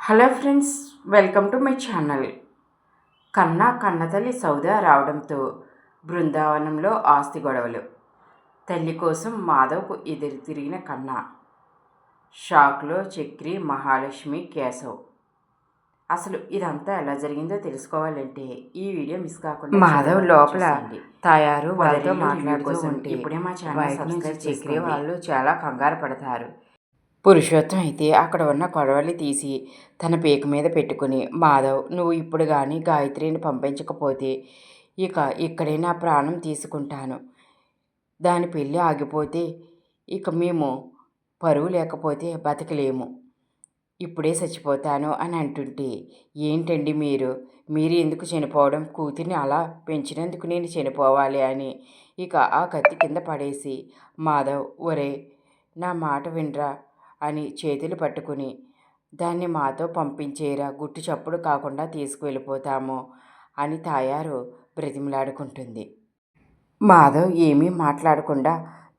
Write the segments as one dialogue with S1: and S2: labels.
S1: Hello friends, welcome to my channel. కన్నతల్లి సౌద రావడంతో బృందావనంలో ఆస్తి గొడవలు. తల్లి కోసం మాధవ్కు ఎదురు తిరిగిన కన్నా. షాక్లో చక్రి, మహాలక్ష్మి, కేశవ్. అసలు ఇదంతా ఎలా జరిగిందో తెలుసుకోవాలంటే ఈ వీడియో మిస్ కాకుండా మాధవ్ లోపల తయారు వాళ్ళతో మాట్లాడుతూ ఉంటే ఇప్పుడే మా ఛానల్ సబ్స్క్రైబ్ చక్రి వాళ్ళు చాలా కంగారు పడతారు. పురుషోత్తం అయితే అక్కడ ఉన్న కొడవలి తీసి తన పీక మీద పెట్టుకుని, మాధవ్, నువ్వు ఇప్పుడు కానీ గాయత్రిని పంపించకపోతే ఇక్కడే నా ప్రాణం తీసుకుంటాను. దాని పెళ్ళి ఆగిపోతే ఇక మేము పరువు లేకపోతే బతకలేము. ఇప్పుడే చచ్చిపోతాను అని అంటుంటే, ఏంటండి మీరు ఎందుకు చనిపోవడం? కూతుర్ని అలా పెంచినందుకు నేను చనిపోవాలి అని ఇక ఆ కత్తి కింద పడేసి, మాధవ్, ఒరే నా మాట వినరా అని చేతులు పట్టుకుని, దాన్ని మాతో పంపించేరా, గుట్టు చప్పుడు కాకుండా తీసుకువెళ్ళిపోతాము అని తాయారు బ్రతిమలాడుకుంటుంది. మాధవ్ ఏమీ మాట్లాడకుండా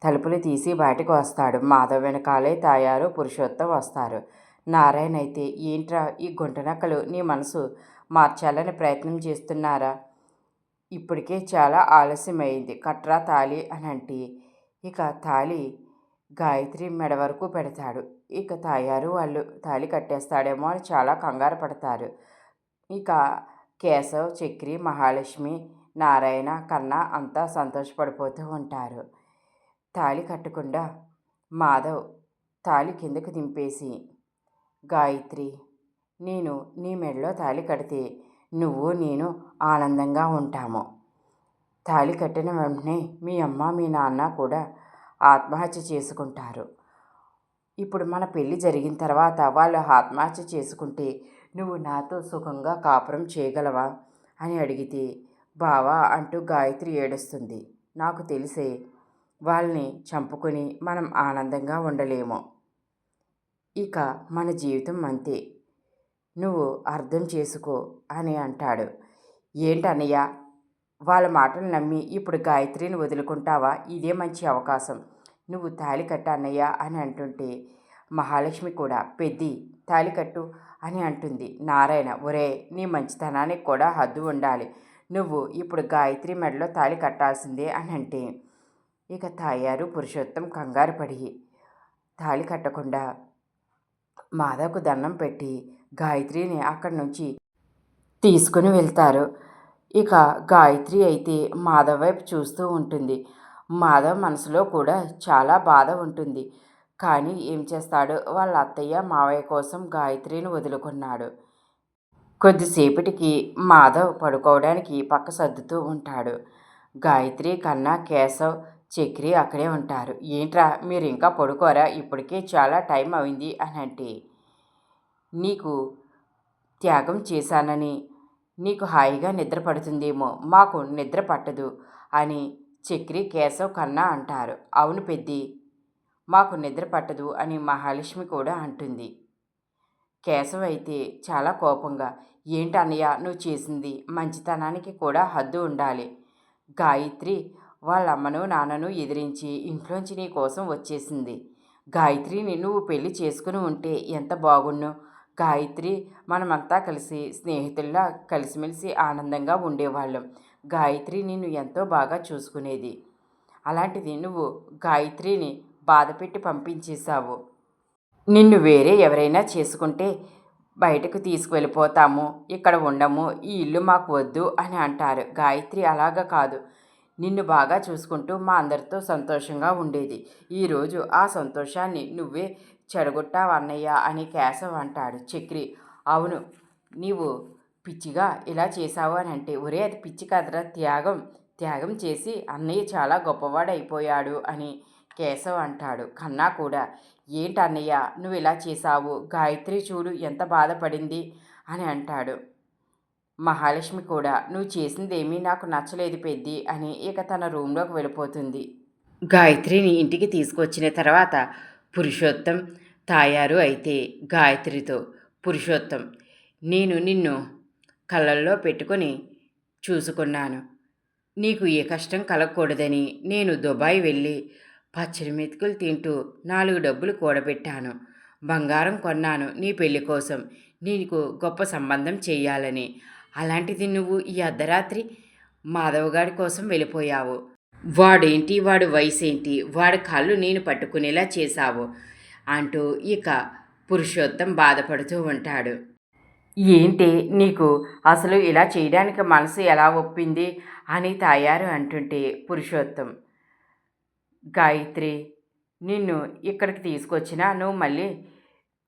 S1: తలుపులు తీసి బయటకు వస్తాడు. మాధవ్ వెనకాలే తాయారు, పురుషోత్తం వస్తారు. నారాయణ అయితే, ఏంట్రా ఈ గుంటనక్కలు నీ మనసు మార్చాలని ప్రయత్నం చేస్తున్నారా? ఇప్పటికే చాలా ఆలస్యమైంది, కట్రా తాళి అని అంటే ఇక తాళి గాయత్రి మెడ వరకు పెడతాడు. ఇక తాయారు వాళ్ళు తాళి కట్టేస్తాడేమో అని చాలా కంగారు పడతారు. ఇక కేశవ్, చక్రి, మహాలక్ష్మి, నారాయణ, కన్నా అంతా సంతోషపడిపోతూ ఉంటారు. తాళి కట్టకుండా మాధవ్ తాళి కిందకు దింపేసి, గాయత్రి, నేను నీ మెడలో తాళి కడితే నువ్వు నేను ఆనందంగా ఉంటాము. తాళి కట్టిన వెంటనే మీ అమ్మ మీ నాన్న కూడా ఆత్మహత్య చేసుకుంటారు. ఇప్పుడు మన పెళ్ళి జరిగిన తర్వాత వాళ్ళు ఆత్మహత్య చేసుకుంటే నువ్వు నాతో సుఖంగా కాపురం చేయగలవా అని అడిగితే, బావా అంటూ గాయత్రి ఏడుస్తుంది. నాకు తెలిసే వాళ్ళని చంపుకొని మనం ఆనందంగా ఉండలేము. ఇక మన జీవితం అంతే, నువ్వు అర్థం చేసుకో అని అంటాడు. ఏంటన్నయ్య, వాళ్ళ మాటలు నమ్మి ఇప్పుడు గాయత్రిని వదులుకుంటావా? ఇదే మంచి అవకాశం, నువ్వు తాళి కట్టు అన్నయ్య అని అంటుంటే, మహాలక్ష్మి కూడా పెద్ది తాళి కట్టు అని అంటుంది. నారాయణ, ఒరే నీ మంచితనానికి కూడా హద్దు ఉండాలి, నువ్వు ఇప్పుడు గాయత్రి మెడలో తాళి కట్టాల్సిందే అని అంటే ఇక తాయారు, పురుషోత్తం కంగారు పడి తాళి కట్టకుండా మాధవ్కు దండం పెట్టి గాయత్రిని అక్కడి నుంచి తీసుకుని వెళ్తారు. ఇక గాయత్రి అయితే మాధవ్ వైపు చూస్తూ ఉంటుంది. మాధవ్ మనసులో కూడా చాలా బాధ ఉంటుంది. కానీ ఏం చేస్తాడు, వాళ్ళ అత్తయ్య మావయ్య కోసం గాయత్రిని వదులుకున్నాడు. కొద్దిసేపటికి మాధవ్ పడుకోవడానికి పక్క సర్దుతూ ఉంటాడు. గాయత్రి, కన్నా, కేశవ్, చక్రి అక్కడే ఉంటారు. ఏంట్రా మీరు ఇంకా పడుకోరా? ఇప్పటికే చాలా టైం అయింది అని అంటే, నీకు త్యాగం చేశానని నీకు హాయిగా నిద్ర పడుతుందేమో, మాకు నిద్ర పట్టదు అని చక్రి, కేశవ్, కన్నా అంటారు. అవును పెద్ది, మాకు నిద్ర పట్టదు అని మహాలక్ష్మి కూడా అంటుంది. కేశవ్ అయితే చాలా కోపంగా, ఏంటన్నయ్య నువ్వు చేసింది? మంచితనానికి కూడా హద్దు ఉండాలి. గాయత్రి వాళ్ళ అమ్మను నాన్నను ఎదిరించి ఇంట్లోంచి నీ కోసం వచ్చేసింది. గాయత్రిని నువ్వు పెళ్లి చేసుకుని ఉంటే ఎంత బాగున్ను. గాయత్రి మనమంతా కలిసి స్నేహితుల్లా కలిసిమెలిసి ఆనందంగా ఉండేవాళ్ళం. గాయత్రి నిన్ను ఎంతో బాగా చూసుకునేది. అలాంటిది నువ్వు గాయత్రిని బాధపెట్టి పంపించేశావు. నిన్ను వేరే ఎవరైనా చేసుకుంటే బయటకు తీసుకువెళ్ళిపోతాము, ఇక్కడ ఉండము, ఈ ఇల్లు మాకు వద్దు అని అంటారు. గాయత్రి అలాగా కాదు, నిన్ను బాగా చూసుకుంటూ మా అందరితో సంతోషంగా ఉండేది. ఈరోజు ఆ సంతోషాన్ని నువ్వే చెడగొట్టావన్నయ్య అని కేశవ్ అంటాడు. చక్రి, అవును, నీవు పిచ్చిగా ఇలా చేశావు అని అంటే, ఒరే అది పిచ్చి కదరా, త్యాగం చేసి అన్నయ్య చాలా గొప్పవాడు అయిపోయాడు అని కేశవ్ అంటాడు. కన్నా కూడా, ఏంటన్నయ్య నువ్వు ఇలా చేశావు, గాయత్రి చూడు ఎంత బాధపడింది అని అంటాడు. మహాలక్ష్మి కూడా, నువ్వు చేసిందేమీ నాకు నచ్చలేదు పెద్ది అని ఇక తన రూమ్లోకి వెళ్ళిపోతుంది. గాయత్రిని ఇంటికి తీసుకొచ్చిన తర్వాత పురుషోత్తం, తాయారు అయితే గాయత్రితో, పురుషోత్తం, నేను నిన్ను కళ్ళల్లో పెట్టుకొని చూసుకున్నాను. నీకు ఏ కష్టం కలగకూడదని నేను దుబాయ్ వెళ్ళి పచ్చడి మెతుకులు తింటూ 4 డబ్బులు కూడబెట్టాను. బంగారం కొన్నాను నీ పెళ్లి కోసం, నీకు గొప్ప సంబంధం చెయ్యాలని. అలాంటిది నువ్వు ఈ అర్ధరాత్రి మాధవగాడి కోసం వెళ్ళిపోయావు. వాడేంటి, వాడి వయసేంటి, వాడి కాళ్ళు నేను పట్టుకునేలా చేశావు అంటూ ఇక పురుషోత్తం బాధపడుతూ ఉంటాడు. ఏంటి నీకు అసలు ఇలా చేయడానికి మనసు ఎలా ఒప్పింది అని తాయారు అంటుంటే పురుషోత్తం, గాయత్రి నిన్ను ఇక్కడికి తీసుకొచ్చినా నువ్వు మళ్ళీ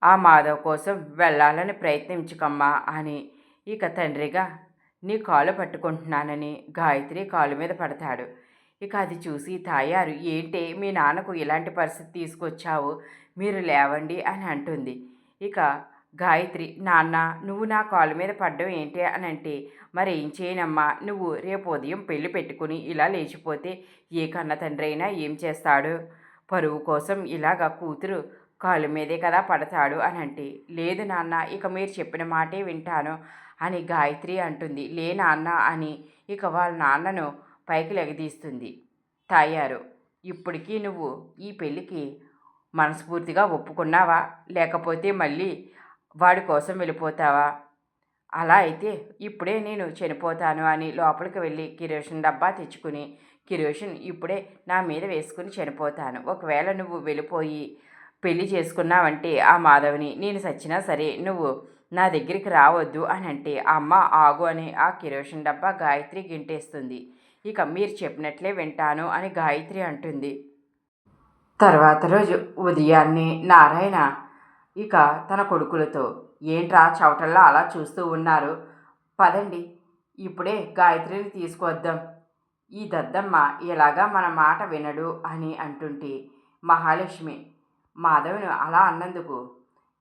S1: ఆ మాధవ్ కోసం వెళ్ళాలని ప్రయత్నించుకమ్మా అని ఇక తండ్రిగా నీ కాలు పట్టుకుంటున్నానని గాయత్రి కాలు మీద పడతాడు. ఇక అది చూసి తాయారు, ఏంటి మీ నాన్నకు ఇలాంటి పరిస్థితి తీసుకొచ్చావు, మీరు లేవండి అని అంటుంది. ఇక గాయత్రి, నాన్న నువ్వు నా కాలు మీద పడ్డం ఏంటి అని అంటే, మరి ఏం చేయనమ్మా, నువ్వు రేపు ఉదయం పెళ్లి పెట్టుకుని ఇలా లేచిపోతే ఏ కన్న తండ్రి అయినా ఏం చేస్తాడు, పరువు కోసం ఇలాగా కూతురు కాలు మీదే కదా పడతాడు అని అంటే, లేదు నాన్న ఇక మీరు చెప్పిన మాటే వింటాను అని గాయత్రి అంటుంది. లే నాన్న అని ఇక వాళ్ళ నాన్నను పైకి లెగదీస్తుంది తాయారు. ఇప్పటికీ నువ్వు ఈ పెళ్ళికి మనస్ఫూర్తిగా ఒప్పుకున్నావా, లేకపోతే మళ్ళీ వాడి కోసం వెళ్ళిపోతావా? అలా అయితే ఇప్పుడే నేను చనిపోతాను అని లోపలికి వెళ్ళి కిరోసిన్ డబ్బా తెచ్చుకుని, కిరోసిన్ ఇప్పుడే నా మీద వేసుకుని చనిపోతాను. ఒకవేళ నువ్వు వెళ్ళిపోయి పెళ్లి చేసుకున్నావంటే ఆ మాధవ్ని, నేను చచ్చినా సరే నువ్వు నా దగ్గరికి రావద్దు అని అంటే, అమ్మ ఆగు అని ఆ కిరోసిన్ డబ్బా గాయత్రి గింటేస్తుంది. ఇక మీరు చెప్పినట్లే వింటాను అని గాయత్రి అంటుంది. తర్వాత రోజు ఉదయాన్నే నారాయణ ఇక తన కొడుకులతో, ఏంట్రా చవటల్లా అలా చూస్తూ ఉన్నారు, పదండి ఇప్పుడే గాయత్రిని తీసుకొద్దాం, ఈ దద్దమ్మ ఎలాగా మన మాట వినడు అని అంటుంటే మహాలక్ష్మి మాధవ్ను అలా అన్నందుకు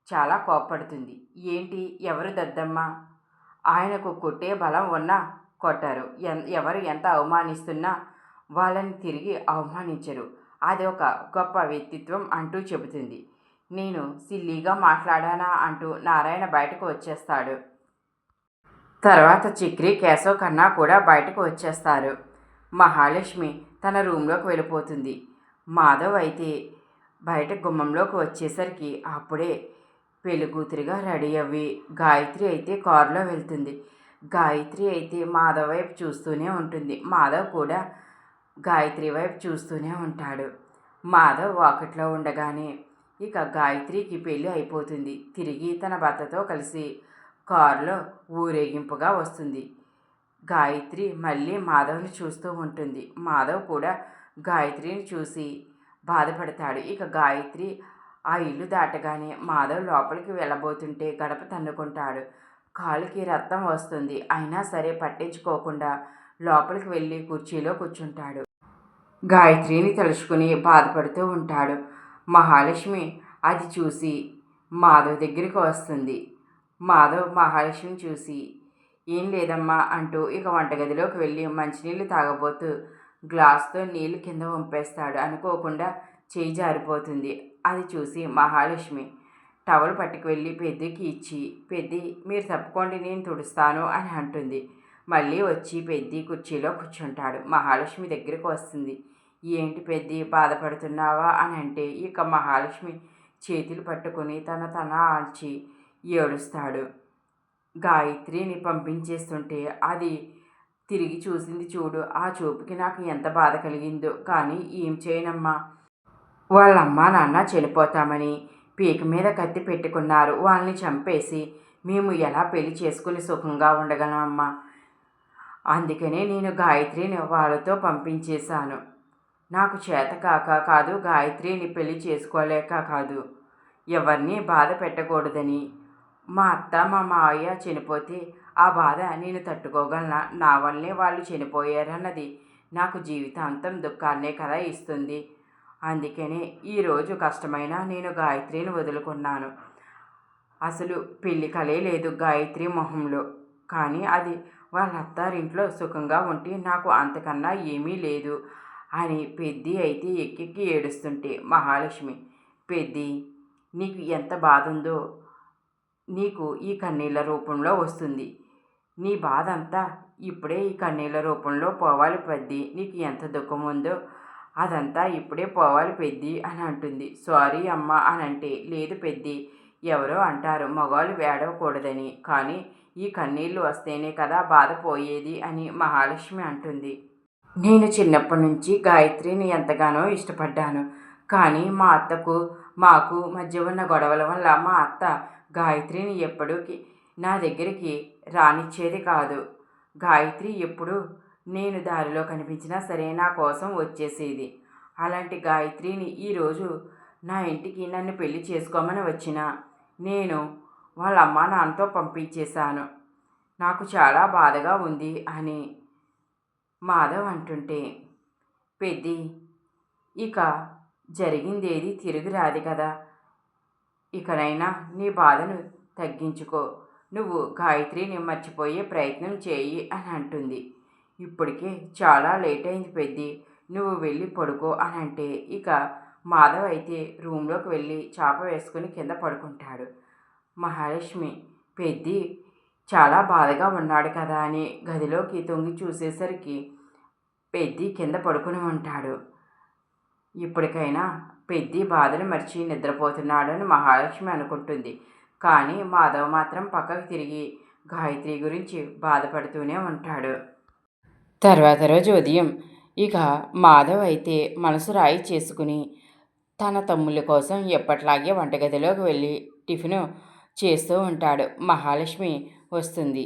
S1: చాలా కోప్పడుతుంది. ఏంటి, ఎవరు దద్దమ్మ, ఆయనకు కొట్టే బలం ఉన్నా కొట్టరు, ఎవరు ఎంత అవమానిస్తున్నా వాళ్ళని తిరిగి అవమానించరు, అది ఒక గొప్ప వ్యక్తిత్వం అంటూ చెబుతుంది. నేను సిల్లీగా మాట్లాడానా అంటూ నారాయణ బయటకు వచ్చేస్తాడు. తర్వాత చక్రి, కేశవ్ కన్నా కూడా బయటకు వచ్చేస్తారు. మహాలక్ష్మి తన రూమ్లోకి వెళ్ళిపోతుంది. మాధవ్ అయితే బయట గుమ్మంలోకి వచ్చేసరికి అప్పుడే పెళ్ళికూతురిగా రెడీ అవ్వి గాయత్రి అయితే కారులో వెళ్తుంది. గాయత్రి అయితే మాధవ్ వైపు చూస్తూనే ఉంటుంది. మాధవ్ కూడా గాయత్రి వైపు చూస్తూనే ఉంటాడు. మాధవ్ వాకిట్లో ఉండగానే ఇక గాయత్రికి పెళ్ళి అయిపోతుంది. తిరిగి తన భర్తతో కలిసి కారులో ఊరేగింపుగా వస్తుంది. గాయత్రి మళ్ళీ మాధవ్ని చూస్తూ ఉంటుంది. మాధవ్ కూడా గాయత్రిని చూసి బాధపడతాడు. ఇక గాయత్రి ఆ ఇల్లు దాటగానే మాధవ్ లోపలికి వెళ్ళబోతుంటే గడప తన్నుకుంటాడు. కాలుకి రక్తం వస్తుంది. అయినా సరే పట్టించుకోకుండా లోపలికి వెళ్ళి కుర్చీలో కూర్చుంటాడు. గాయత్రిని తలుచుకుని బాధపడుతూ ఉంటాడు. మహాలక్ష్మి అది చూసి మాధవ్ దగ్గరికి వస్తుంది. మాధవ్ మహాలక్ష్మిని చూసి, ఏం లేదమ్మా అంటూ ఇక వంటగదిలోకి వెళ్ళి మంచినీళ్ళు తాగబోతూ గ్లాస్తో నీళ్ళు కింద వంపేస్తాడు. అనుకోకుండా చేయి జారిపోతుంది. అది చూసి మహాలక్ష్మి టవల్ పట్టుకు వెళ్ళి పెద్దికి ఇచ్చి, పెద్ది మీరు తప్పుకోండి నేను తుడుస్తాను అని అంటుంది. మళ్ళీ వచ్చి పెద్ది కుర్చీలో కూర్చుంటాడు. మహాలక్ష్మి దగ్గరికి వస్తుంది. ఏంటి పెద్ది బాధపడుతున్నావా అని అంటే ఇక మహాలక్ష్మి చేతులు పట్టుకుని తన ఆల్చి ఏడుస్తాడు. గాయత్రిని పంపించేస్తుంటే అది తిరిగి చూసింది చూడు, ఆ చూపుకి నాకు ఎంత బాధ కలిగిందో. కానీ ఏం చేయనమ్మా, వాళ్ళమ్మ నాన్న చనిపోతామని పీక మీద కత్తి పెట్టుకున్నారు. వాళ్ళని చంపేసి మేము ఎలా పెళ్లి చేసుకుని సుఖంగా ఉండగలమమ్మా. అందుకనే నేను గాయత్రిని వాళ్ళతో పంపించేశాను. నాకు చేత కాక కాదు, గాయత్రిని పెళ్లి చేసుకోలేక కాదు, ఎవరిని బాధ పెట్టకూడదని. మా అత్త మా మావయ్య చనిపోతే ఆ బాధ నేను తట్టుకోగలనా? నా వల్లే వాళ్ళు చనిపోయారన్నది నాకు జీవితాంతం దుఃఖాన్నే కదా ఇస్తుంది. అందుకనే ఈరోజు కష్టమైనా నేను గాయత్రిని వదులుకున్నాను. అసలు పెళ్లి కలే లేదు గాయత్రి మొహంలో. కానీ అది వాళ్ళ అత్తారింట్లో సుఖంగా ఉంటే నాకు అంతకన్నా ఏమీ లేదు అని పెద్ది అయితే ఎక్కెక్కి ఏడుస్తుంటే మహాలక్ష్మి, పెద్ది నీకు ఎంత బాధ ఉందో నీకు ఈ కన్నీళ్ళ రూపంలో వస్తుంది. నీ బాధ అంతా ఇప్పుడే ఈ కన్నీళ్ళ రూపంలో పోవాలి పెద్ది. నీకు ఎంత దుఃఖం ఉందో అదంతా ఇప్పుడే పోవాలి పెద్ది అని అంటుంది. సారీ అమ్మ అని అంటే, లేదు పెద్ది, ఎవరో అంటారు మగవాళ్ళు ఏడవకూడదని, కానీ ఈ కన్నీళ్లు వస్తేనే కదా బాధ పోయేది అని మహాలక్ష్మి అంటుంది. నేను చిన్నప్పటి నుంచి గాయత్రిని ఎంతగానో ఇష్టపడ్డాను. కానీ మా అత్తకు మాకు మధ్య ఉన్న గొడవల వల్ల మా అత్త గాయత్రిని ఎప్పటికీ నా దగ్గరికి రానిచ్చేది కాదు. గాయత్రి ఎప్పుడు నేను దారిలో కనిపించినా సరే నా కోసం వచ్చేసేది. అలాంటి గాయత్రిని ఈరోజు నా ఇంటికి నన్ను పెళ్లి చేసుకోమని వచ్చిన నేను వాళ్ళ అమ్మా నాన్నతో పంపించేశాను. నాకు చాలా బాధగా ఉంది అని మాధవ్ అంటుంటే, పెద్ది, ఇక జరిగిందేది తిరిగి రాదు కదా, ఇకనైనా నీ బాధను తగ్గించుకో, నువ్వు గాయత్రిని మర్చిపోయే ప్రయత్నం చేయి అని అంటుంది. ఇప్పటికే చాలా లేట్ అయింది పెద్ది, నువ్వు వెళ్ళి పడుకో అని అంటే, ఇక మాధవ్ అయితే రూమ్లోకి వెళ్ళి చాప వేసుకుని కింద పడుకుంటాడు. మహాలక్ష్మి పెద్ది చాలా బాధగా ఉన్నాడు కదా అని గదిలోకి తొంగి చూసేసరికి పెద్ది కింద పడుకుని ఉంటాడు. ఇప్పటికైనా పెద్ది బాధను మర్చి నిద్రపోతున్నాడని మహాలక్ష్మి అనుకుంటుంది. కానీ మాధవ్ మాత్రం పక్కకు తిరిగి గాయత్రి గురించి బాధపడుతూనే ఉంటాడు. తర్వాత రోజు ఉదయం ఇక మాధవ్ అయితే మనసు రాయి చేసుకుని తన తమ్ముళ్ళ కోసం ఎప్పట్లాగే వంటగదిలోకి వెళ్ళి టిఫిన్ చేస్తూ ఉంటాడు. మహాలక్ష్మి వస్తుంది.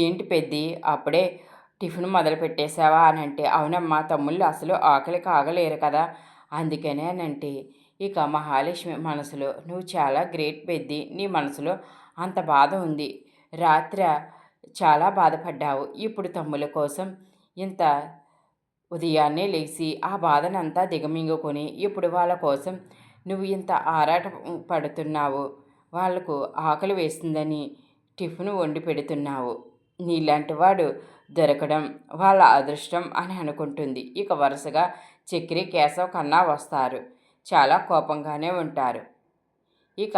S1: ఏంటి పెద్ది, అప్పుడే టిఫిన్ మొదలు పెట్టేశావా అని అంటే, అవునమ్మా, తమ్ముళ్ళు అసలు ఆకలి కాగలేరు కదా, అందుకనే అని అంటే, ఇక మహాలక్ష్మి మనసులో, నువ్వు చాలా గ్రేట్ పెద్ది, నీ మనసులో అంత బాధ ఉంది. రాత్రి చాలా బాధపడ్డావు. ఇప్పుడు తమ్ముళ్ళ కోసం ఇంత ఉదయాన్నే లేచి ఆ బాధనంతా దిగమింగుకొని ఇప్పుడు వాళ్ళ కోసం నువ్వు ఇంత ఆరాట పడుతున్నావు. వాళ్లకు ఆకలి వేస్తుందని టిఫిన్ వండి పెడుతున్నావు. నీలాంటి వాడు దొరకడం వాళ్ళ అదృష్టం అని అనుకుంటుంది. ఇక వరుసగా చక్రి, కేశవ్, కన్నా వస్తారు. చాలా కోపంగానే ఉంటారు. ఇక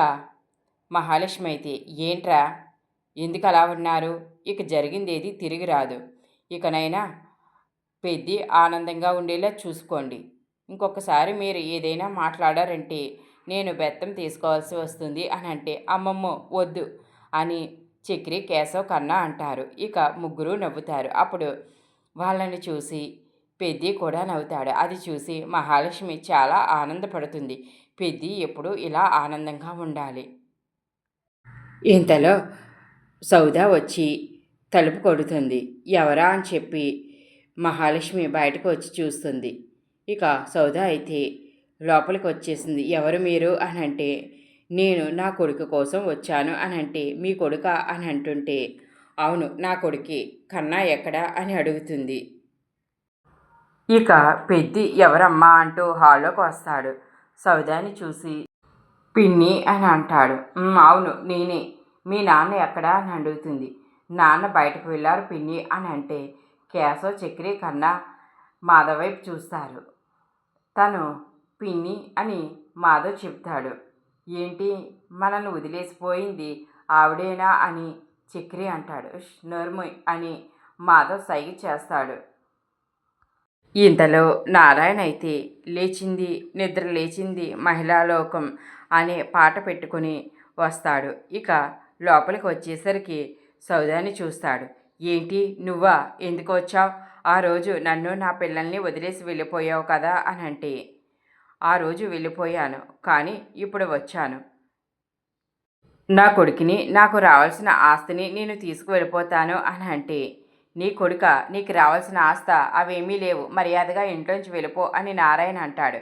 S1: మహాలక్ష్మి అయితే, ఏంట్రా ఎందుకు అలా ఉన్నారు, ఇక జరిగిందేది తిరిగి రాదు, ఇకనైనా పెద్ది ఆనందంగా ఉండేలా చూసుకోండి, ఇంకొకసారి మీరు ఏదైనా మాట్లాడారంటే నేను బెత్తం తీసుకోవాల్సి వస్తుంది అని అంటే, అమ్మమ్మో వద్దు అని చక్రి, కేశవ్, కన్నా అంటారు. ఇక ముగ్గురు నవ్వుతారు. అప్పుడు వాళ్ళని చూసి పెద్ది కూడా నవ్వుతాడు. అది చూసి మహాలక్ష్మి చాలా ఆనందపడుతుంది. పెద్ది ఎప్పుడు ఇలా ఆనందంగా ఉండాలి. ఇంతలో సౌదా వచ్చి తలుపు కొడుతుంది. ఎవరా అని చెప్పి మహాలక్ష్మి బయటకు వచ్చి చూస్తుంది. ఇక సౌదా అయితే లోపలికి వచ్చేసింది. ఎవరు మీరు అని అంటే, నేను నా కొడుకు కోసం వచ్చాను అని అంటే, మీ కొడుక అని అంటుంటే, అవును నా కొడుకి, కన్నా ఎక్కడా అని అడుగుతుంది. ఇక పెద్ది ఎవరమ్మా అంటూ హాల్లోకి వస్తాడు. సౌదాని చూసి పిన్ని అని అంటాడు. అవును నేనే, మీ నాన్న ఎక్కడా అని అడుగుతుంది. నాన్న బయటకు వెళ్ళారు పిన్ని అని అంటే, కేశవ్, చక్రి, కన్నా మాధవ్ వైపు చూస్తారు. తను పిన్ని అని మాధవ్ చెప్తాడు. ఏంటి మనల్ని వదిలేసిపోయింది ఆవిడేనా అని చక్రి అంటాడు. నోర్మోయ్ అని మాధవ్ సైగ చేస్తాడు. ఇంతలో నారాయణ అయితే లేచింది, నిద్ర లేచింది మహిళాలోకం అనే పాట పెట్టుకుని వస్తాడు. ఇక లోపలికి వచ్చేసరికి సౌదాని చూస్తాడు. ఏంటి నువ్వా, ఎందుకు వచ్చావు, ఆ రోజు నన్ను నా పిల్లల్ని వదిలేసి వెళ్ళిపోయావు కదా అని అంటే, ఆ రోజు వెళ్ళిపోయాను కానీ ఇప్పుడు వచ్చాను. నా కొడుకుని, నాకు రావాల్సిన ఆస్తిని నేను తీసుకువెళ్ళిపోతాను అని అంటే, నీ కొడుక, నీకు రావాల్సిన ఆస్త అవేమీ లేవు, మర్యాదగా ఇంట్లోంచి వెళ్ళిపో అని నారాయణ అంటాడు.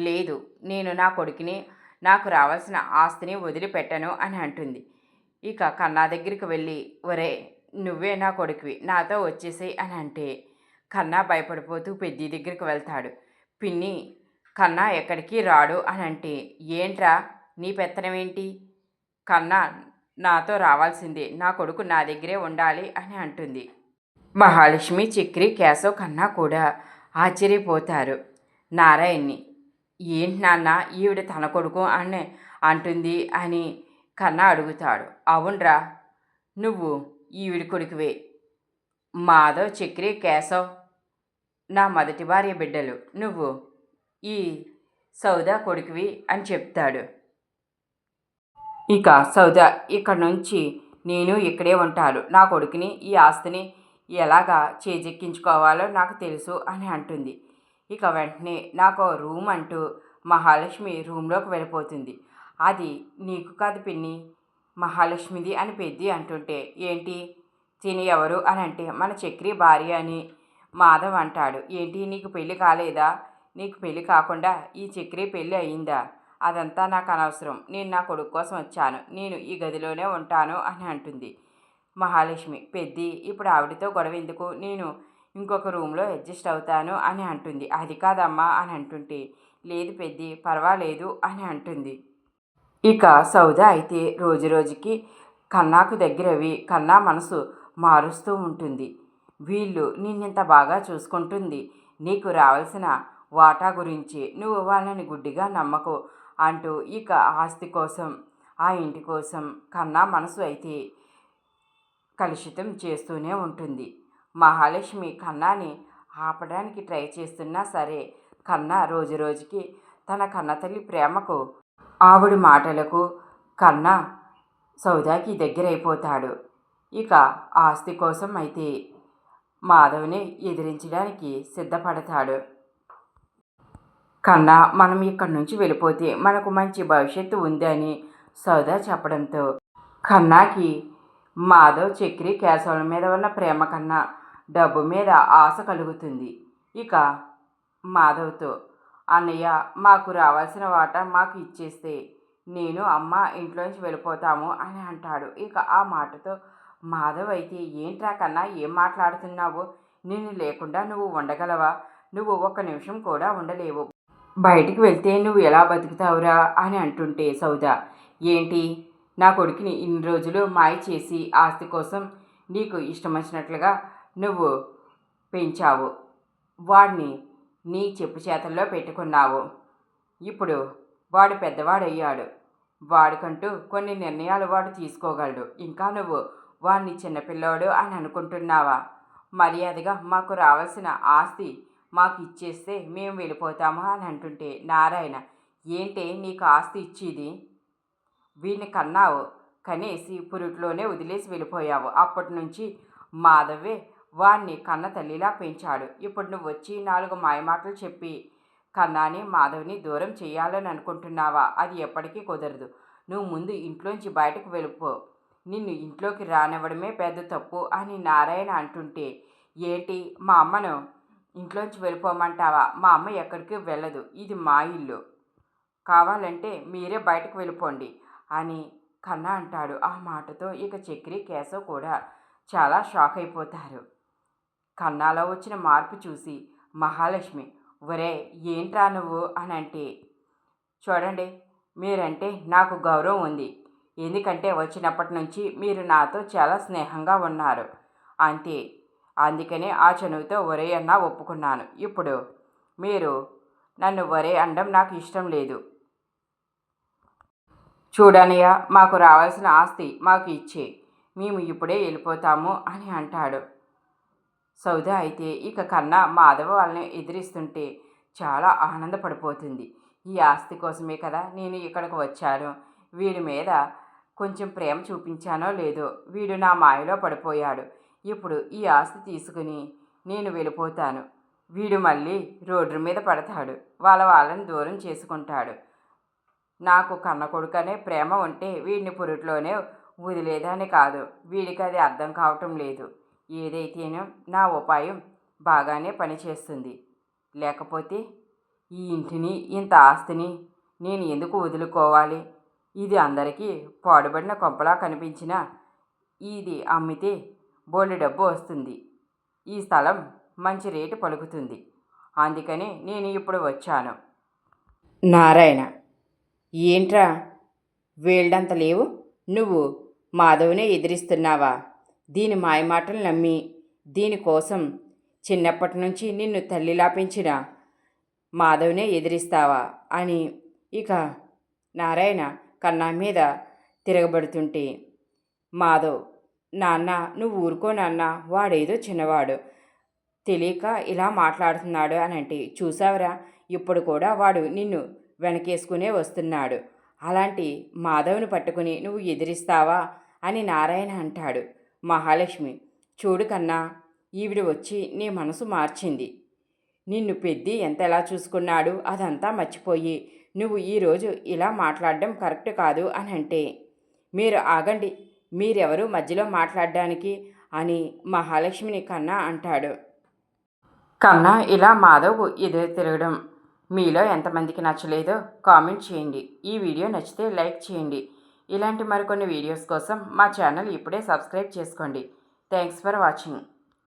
S1: లేదు, నేను నా కొడుకుని, నాకు రావాల్సిన ఆస్తిని వదిలిపెట్టను అని అంటుంది. ఇక కన్నా దగ్గరికి వెళ్ళి, ఒరే నువ్వే నా కొడుకువి, నాతో వచ్చేసేయ్ అని అంటే, కన్నా భయపడిపోతూ పెద్ది దగ్గరికి వెళ్తాడు. పిన్ని, కన్నా ఎక్కడికి రాడు అని అంటే, ఏంట్రా నీ పెత్తనం ఏంటి, కన్నా నాతో రావాల్సిందే, నా కొడుకు నా దగ్గరే ఉండాలి అని అంటుంది. మహాలక్ష్మి, చక్రి, కేశవ్, కన్నా కూడా ఆశ్చర్యపోతారు నారాయణ్ని. ఏంటి నాన్న, ఈవిడ తన కొడుకు అని అంటుంది అని కన్నా అడుగుతాడు. అవునరా, నువ్వు ఈవిడ కొడుకువే. మాధవ్, చక్రి, కేశవ్ నా మొదటి భార్య బిడ్డలు, నువ్వు ఈ సౌదా కొడుకువి అని చెప్తాడు. ఇక సౌదా ఇక్కడ నుంచి నేను ఇక్కడే ఉంటాను, నా కొడుకుని ఈ ఆస్తిని ఎలాగా చేజెక్కించుకోవాలో నాకు తెలుసు అని అంటుంది. ఇక వెంటనే నాకు రూమ్ అంటూ మహాలక్ష్మి రూమ్లోకి వెళ్ళిపోతుంది. అది నీకు కాదు పిన్ని, మహాలక్ష్మిది అని పెద్ది అంటుంటే, ఏంటి తిని ఎవరు అని అంటే, మన చక్రి భార్య అని మాధవ్ అంటాడు. ఏంటి నీకు పెళ్ళి కాలేదా, నీకు పెళ్ళి కాకుండా ఈ చక్రి పెళ్ళి అయిందా, అదంతా నాకు అనవసరం, నేను నా కొడుకు కోసం వచ్చాను, నేను ఈ గదిలోనే ఉంటాను అని అంటుంది. మహాలక్ష్మి పెద్ది ఇప్పుడు ఆవిడతో గొడవ ఎందుకు, నేను ఇంకొక రూమ్లో అడ్జస్ట్ అవుతాను అని అంటుంది. అది కాదమ్మా అని అంటుంటే, లేదు పెద్ది పర్వాలేదు అని అంటుంది. ఇక సౌద అయితే రోజు రోజుకి కన్నాకు దగ్గరవి కన్నా మనసు మారుస్తూ ఉంటుంది. వీళ్ళు నిన్నింత బాగా చూసుకుంటుంది, నీకు రావాల్సిన వాటా గురించి నువ్వు వాళ్ళని గుడ్డిగా నమ్మకు అంటూ ఇక ఆస్తి కోసం ఆ ఇంటి కోసం కన్నా మనసు అయితే కలుషితం చేస్తూనే ఉంటుంది. మహాలక్ష్మి కన్నాని ఆపడానికి ట్రై చేస్తున్నా సరే కన్నా రోజు రోజుకి తన కన్నతల్లి ప్రేమకు ఆవిడ మాటలకు కన్నా సౌదాకి దగ్గరైపోతాడు. ఇక ఆస్తి కోసం అయితే మాధవ్ని ఎదిరించడానికి సిద్ధపడతాడు. కన్నా మనం ఇక్కడి నుంచి వెళ్ళిపోతే మనకు మంచి భవిష్యత్తు ఉంది అని సౌదా చెప్పడంతో కన్నాకి మాధవ్ చక్రి కేశవుల మీద ఉన్న ప్రేమ కన్నా డబ్బు మీద ఆశ కలుగుతుంది. ఇక మాధవ్తో, అన్నయ్య మాకు రావాల్సిన వాటా మాకు ఇచ్చేస్తే నేను అమ్మ ఇంట్లోంచి వెళ్ళిపోతాము అని అంటాడు. ఇక ఆ మాటతో మాధవ్ అయితే, ఏంట్రా కన్నా ఏం మాట్లాడుతున్నావు, నేను లేకుండా నువ్వు ఉండగలవా, నువ్వు ఒక్క నిమిషం కూడా ఉండలేవు, బయటికి వెళ్తే నువ్వు ఎలా బతుకుతావురా అని అంటుంటే సౌదా, ఏంటి నా కొడుకుని ఇన్ని రోజులు మాయ చేసి ఆస్తి కోసం నీకు ఇష్టం వచ్చినట్లుగా నువ్వు పెంచావు, వాడిని నీ చెప్పు చేతల్లో పెట్టుకున్నావు, ఇప్పుడు వాడు పెద్దవాడయ్యాడు, వాడికంటూ కొన్ని నిర్ణయాలు వాడు తీసుకోగలడు, ఇంకా నువ్వు వాడిని చిన్నపిల్లోడు అని అనుకుంటున్నావా, మర్యాదగా మాకు రావాల్సిన ఆస్తి మాకు ఇచ్చేస్తే మేము వెళ్ళిపోతాము అని అంటుంటే నారాయణ, ఏంటే నీకు ఆస్తి ఇచ్చేది, వీడిని కన్నావు, కనేసి పురుట్లోనే వదిలేసి వెళ్ళిపోయావు, అప్పటి నుంచి మాధవే వాణ్ణి కన్న తల్లిలా పెంచాడు, ఇప్పుడు నువ్వు వచ్చి 4 మాయమాటలు చెప్పి కన్నాని మాధవ్ని దూరం చేయాలని అనుకుంటున్నావా, అది ఎప్పటికీ కుదరదు, నువ్వు ముందు ఇంట్లోంచి బయటకు వెళ్ళిపో, నిన్ను ఇంట్లోకి రానివ్వడమే పెద్ద తప్పు అని నారాయణ అంటుంటే, ఏంటి మా అమ్మను ఇంట్లోంచి వెళ్ళిపోమంటావా, మా అమ్మ ఎక్కడికి వెళ్ళదు, ఇది మా ఇల్లు, కావాలంటే మీరే బయటకు వెళ్ళిపోండి అని కన్నా అంటాడు. ఆ మాటతో ఇక చక్రి కేశవ్ కూడా చాలా షాక్ అయిపోతారు. కన్నాలో వచ్చిన మార్పు చూసి మహాలక్ష్మి, ఒరే ఏంట్రా నువ్వు అని అంటే, చూడండి మీరంటే నాకు గౌరవం ఉంది, ఎందుకంటే వచ్చినప్పటి నుంచి మీరు నాతో చాలా స్నేహంగా ఉన్నారు అంతే, అందుకనే ఆ చనువుతో ఒరే అన్నా ఒప్పుకున్నాను, ఇప్పుడు మీరు నన్ను ఒరే అనడం నాకు ఇష్టం లేదు, చూడనయ్య మాకు రావాల్సిన ఆస్తి మాకు ఇచ్చే, మేము ఇప్పుడే వెళ్ళిపోతాము అని అంటాడు. సౌద అయితే ఇక కన్నా మాధవ వాళ్ళని ఎదిరిస్తుంటే చాలా ఆనందపడిపోతుంది. ఈ ఆస్తి కోసమే కదా నేను ఇక్కడికి వచ్చాను, వీడి మీద కొంచెం ప్రేమ చూపించానో లేదో వీడు నా మాయలో పడిపోయాడు, ఇప్పుడు ఈ ఆస్తి తీసుకుని నేను వెళ్ళిపోతాను, వీడు మళ్ళీ రోడ్డు మీద పడతాడు, వాళ్ళని దూరం చేసుకుంటాడు, నాకు కన్న కొడుకనే ప్రేమ ఉంటే వీడిని పురిట్లోనే వదిలేదాన్ని కాదు, వీడికి అది అర్థం కావటం లేదు, ఏదైతేనో నా ఉపాయం బాగానే పనిచేస్తుంది, లేకపోతే ఈ ఇంటిని ఇంత ఆస్తిని నేను ఎందుకు వదులుకోవాలి, ఇది అందరికీ పాడుబడిన కొంపలా కనిపించినా ఇది అమ్మితే బోల్డు డబ్బు వస్తుంది, ఈ స్థలం మంచి రేటు పలుకుతుంది, అందుకని నేను ఇప్పుడు వచ్చాను. నారాయణ, ఏంట్రా వేల్డంత లేవు, నువ్వు మాధవ్నే ఎదిరిస్తున్నావా, దీని మాయమాటలు నమ్మి దీనికోసం చిన్నప్పటి నుంచి నిన్ను తల్లిలా పెంచిన మాధవ్నే ఎదిరిస్తావా అని ఇక నారాయణ కన్నా మీద తిరగబడుతుంటే, మాధవ్, నాన్న నువ్వు ఊరుకో నాన్న, వాడేదో చిన్నవాడు తెలియక ఇలా మాట్లాడుతున్నాడు అని అంటే, చూసావరా ఇప్పుడు కూడా వాడు నిన్ను వెనకేసుకునే వస్తున్నాడు. అలాంటి మాధవ్ని పట్టుకుని నువ్వు ఎదిరిస్తావా అని నారాయణ అంటాడు. మహాలక్ష్మి, చూడు కన్నా, ఈవిడ వచ్చి నీ మనసు మార్చింది. నిన్ను పెద్ది ఎంతలా చూసుకున్నాడు అదంతా మర్చిపోయి నువ్వు ఈరోజు ఇలా మాట్లాడడం కరెక్ట్ కాదు అని అంటే, మీరు ఆగండి, మీరెవరు మధ్యలో మాట్లాడడానికి అని మహాలక్ష్మిని కన్నా అంటాడు. కన్నా ఇలా మాధవ్ ఎదురు తిరగడం మీలో ఎంతమందికి నచ్చలేదో కామెంట్ చేయండి. ఈ వీడియో నచ్చితే లైక్ చేయండి. ఇలాంటి మరికొన్ని వీడియోస్ కోసం మా ఛానల్ ఇప్పుడే సబ్స్క్రైబ్ చేసుకోండి. Thanks for watching.